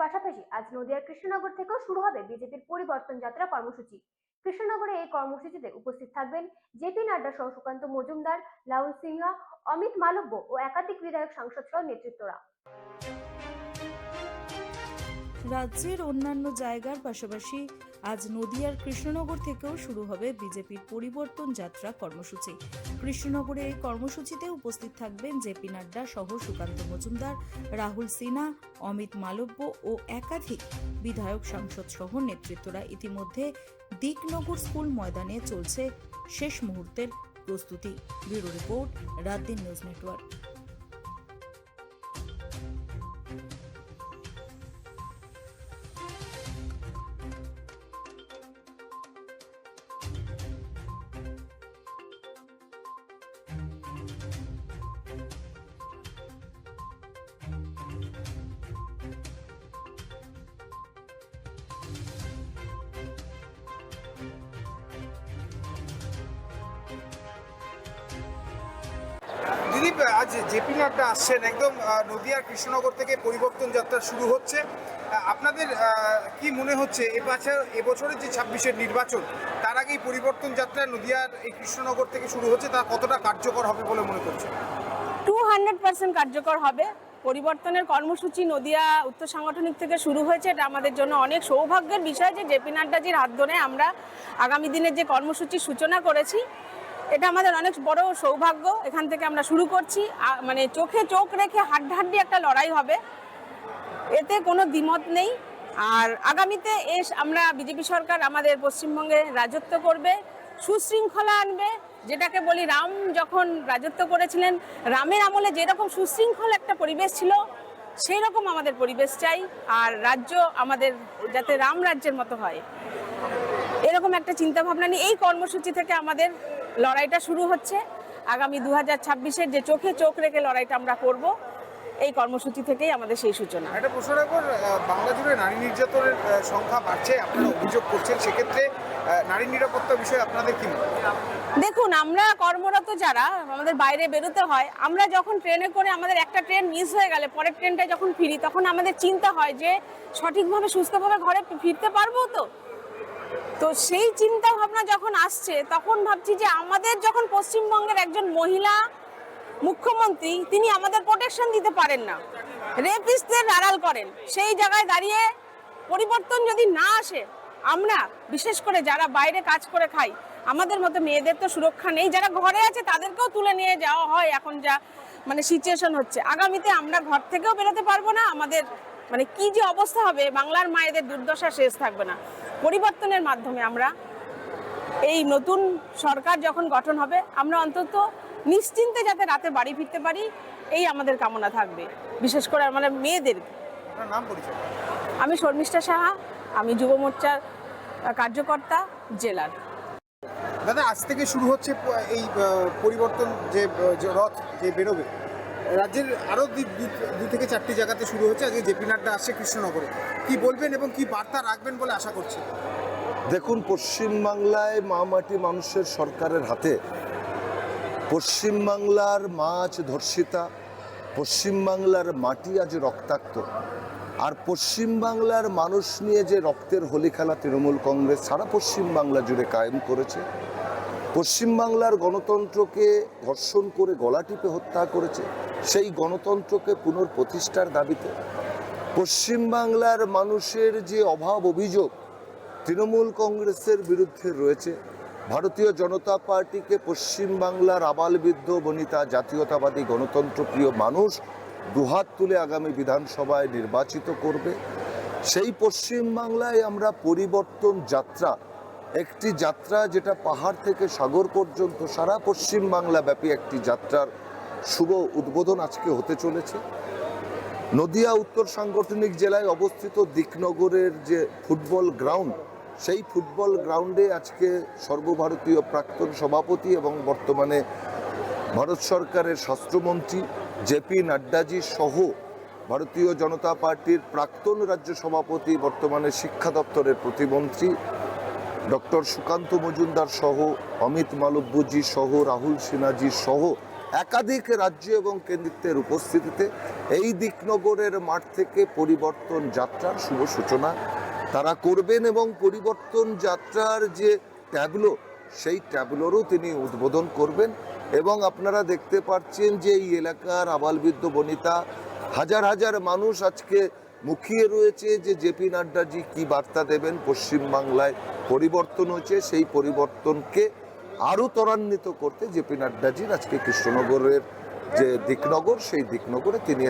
পাশাপাশি আজ নদিয়ার কৃষ্ণনগর থেকেও শুরু হবে বিজেপির পরিবর্তন যাত্রা কর্মসূচি। কৃষ্ণনগরে এই কর্মসূচিতে উপস্থিত থাকবেন জেপি নাড্ডা সহ সুকান্ত মজুমদার, রাহুল সিনহা, অমিত মালব্য ও একাধিক বিধায়ক সাংসদ সহ নেতৃত্বরা। রাজ্যের অন্যান্য জায়গার পাশাপাশি আজ নদিয়ার কৃষ্ণনগর থেকেও শুরু হবে বিজেপির পরিবর্তন যাত্রা কর্মসূচি। কৃষ্ণনগরে এই কর্মসূচিতে উপস্থিত থাকবেন জেপি নাড্ডা সহ সুকান্ত মজুমদার, রাহুল সিনহা, অমিত মালব্য ও একাধিক বিধায়ক সাংসদ সহ নেতৃত্বরা। ইতিমধ্যে দিকনগর স্কুল ময়দানে চলছে শেষ মুহূর্তের প্রস্তুতি। Bureau report, রাতদিন news network. দিদি, আজ জেপি নাড্ডা আসছেন, একদম নদিয়ার কৃষ্ণনগর থেকে পরিবর্তন যাত্রা শুরু হচ্ছে। আপনাদের কি মনে হচ্ছে এবছরের যে 26-এর নির্বাচন, তার আগেই পরিবর্তন যাত্রা নদিয়ার এই কৃষ্ণনগর থেকে শুরু হচ্ছে, তা কতটা কার্যকর হবে বলে মনে করছে? 200% কার্যকর হবে। পরিবর্তনের কর্মসূচি নদিয়া উত্তর সাংগঠনিক থেকে শুরু হয়েছে। এটা আমাদের জন্য অনেক সৌভাগ্যের বিষয় যে জেপি নাড্ডাজির হাত ধরে আমরা আগামী দিনের যে কর্মসূচির সূচনা করেছি, এটা আমাদের অনেক বড় সৌভাগ্য। এখান থেকে আমরা শুরু করছি, মানে চোখে চোখ রেখে হাড্ডাহাড্ডি একটা লড়াই হবে, এতে কোনো দ্বিমত নেই। আর আগামীতে আমরা বিজেপি সরকার আমাদের পশ্চিমবঙ্গে রাজত্ব করবে, সুশৃঙ্খলা আনবে। যেটাকে বলি, রাম যখন রাজত্ব করেছিলেন, রামের আমলে যেরকম সুশৃঙ্খল একটা পরিবেশ ছিল, সেই রকম আমাদের পরিবেশ চাই। আর রাজ্য আমাদের যাতে রাম রাজ্যের মতো হয়, এরকম একটা চিন্তাভাবনা নিয়ে এই কর্মসূচি থেকে আমাদের লড়াইটা শুরু হচ্ছে। আগামী 2026-এর যে চোখে চোখ রেখে লড়াইটা আমরা করব, এই কর্মসূচি থেকেই আমাদের সেই সূচনা। একটা প্রশ্ন রাখবো, বাংলা জুড়ে নারী নির্যাতনের সংখ্যা বাড়ছে, আপনারা অভিযোগ করছেন, সেক্ষেত্রে নারী নিরাপত্তা বিষয়ে আপনাদের কি মত? দেখুন, আমরা কর্মরত যারা আমাদের বাইরে বেরোতে হয়, আমরা যখন ট্রেনে করে আমাদের একটা ট্রেন মিস হয়ে গেলে পরের ট্রেনটায় যখন ফিরি, তখন আমাদের চিন্তা হয় যে সঠিকভাবে সুস্থভাবে ঘরে ফিরতে পারবো তো সেই চিন্তা ভাবনা যখন আসছে, তখন ভাবছি যে আমাদের যখন পশ্চিমবঙ্গের একজন মহিলা মুখ্যমন্ত্রী, তিনি আমাদের প্রোটেকশন দিতে পারেন না, রেপিস্টদের আড়াল করেন, সেই জায়গায় দাঁড়িয়ে পরিবর্তন যদি না আসে, আমরা বিশেষ করে যারা বাইরে কাজ করে খাই, আমাদের মতো মেয়েদের তো সুরক্ষা নেই, যারা ঘরে আছে তাদেরকেও তুলে নিয়ে যাওয়া হয়। এখন যা সিচুয়েশন হচ্ছে, আগামীতে আমরা ঘর থেকেও বেরোতে পারবো না। আমাদের কি যে অবস্থা হবে, বাংলার মায়েদের দুর্দশা শেষ থাকবে না। পরিবর্তনের মাধ্যমে আমরা এই নতুন সরকার যখন গঠন হবে, আমরা অন্তত নিশ্চিন্তে যাতে রাতে বাড়ি ফিরতে পারি, এই আমাদের কামনা থাকবে, বিশেষ করে আমাদের মেয়েদের। নাম পরিচয়? আমি শর্মিষ্ঠা সাহা, আমি যুব মোর্চার কার্যকর্তা জেলার। দাদা, আজ থেকে শুরু হচ্ছে এই পরিবর্তন যে রথ যে বেরোবে, রাজ্যের আরও 2 থেকে 4টি জায়গাতে শুরু হচ্ছে। আজকে জেপি নাড্ডা আসছে কৃষ্ণনগরে, কি বলবেন এবং কি বার্তা রাখবেন বলে আশা করছি? দেখুন, পশ্চিমবাংলায় মা মাটি মানুষের সরকারের হাতে পশ্চিমবাংলার মা আজ ধর্ষিতা, পশ্চিমবাংলার মাটি আজ রক্তাক্ত। আর পশ্চিমবাংলার মানুষ নিয়ে যে রক্তের হোলি খেলা তৃণমূল কংগ্রেস সারা পশ্চিমবাংলা জুড়ে কায়েম করেছে, পশ্চিমবাংলার গণতন্ত্রকে ধর্ষণ করে গলা টিপে হত্যা করেছে, সেই গণতন্ত্রকে পুনঃপ্রতিষ্ঠার দাবিতে পশ্চিমবাংলার মানুষের যে অভাব অভিযোগ তৃণমূল কংগ্রেসের বিরুদ্ধে রয়েছে, ভারতীয় জনতা পার্টিকে পশ্চিমবাংলার আবালবৃদ্ধ বনিতা জাতীয়তাবাদী গণতন্ত্রপ্রিয় মানুষ দুহাত তুলে আগামী বিধানসভায় নির্বাচিত করবে। সেই পশ্চিমবাংলায় আমরা পরিবর্তন যাত্রা, একটি যাত্রা যেটা পাহাড় থেকে সাগর পর্যন্ত সারা পশ্চিমবাংলা ব্যাপী একটি যাত্রার শুভ উদ্বোধন আজকে হতে চলেছে। নদিয়া উত্তর সাংগঠনিক জেলায় অবস্থিত দিকনগরের যে ফুটবল গ্রাউন্ড, সেই ফুটবল গ্রাউন্ডে আজকে সর্বভারতীয় প্রাক্তন সভাপতি এবং বর্তমানে ভারত সরকারের স্বাস্থ্যমন্ত্রী জেপি নাড্ডাজি সহ ভারতীয় জনতা পার্টির প্রাক্তন রাজ্য সভাপতি, বর্তমানে শিক্ষা দপ্তরের প্রতিমন্ত্রী ডক্টর সুকান্ত মজুমদার সহ, অমিত মালব্যজি সহ, রাহুল সিনহাজি সহ একাধিক রাজ্য এবং কেন্দ্রের উপস্থিতিতে এই দিকনগরের মাঠ থেকে পরিবর্তন যাত্রার শুভ সূচনা তারা করবেন এবং পরিবর্তন যাত্রার যে ট্যাবলো সেই ট্যাবলোরও তিনি উদ্বোধন করবেন। এবং আপনারা দেখতে পাচ্ছেন যে এই এলাকার আবালবৃদ্ধ বনিতা হাজার হাজার মানুষ আজকে মুখিয়ে রয়েছে যে জেপি নাড্ডাজি কি বার্তা দেবেন। পশ্চিমবাংলায় পরিবর্তন হয়েছে, সেই পরিবর্তনকে আরও ত্বরান্বিত করতে জেপি নাড্ডাজির আজকে কৃষ্ণনগরের যে দিকনগর সেই দিকনগরে তিনি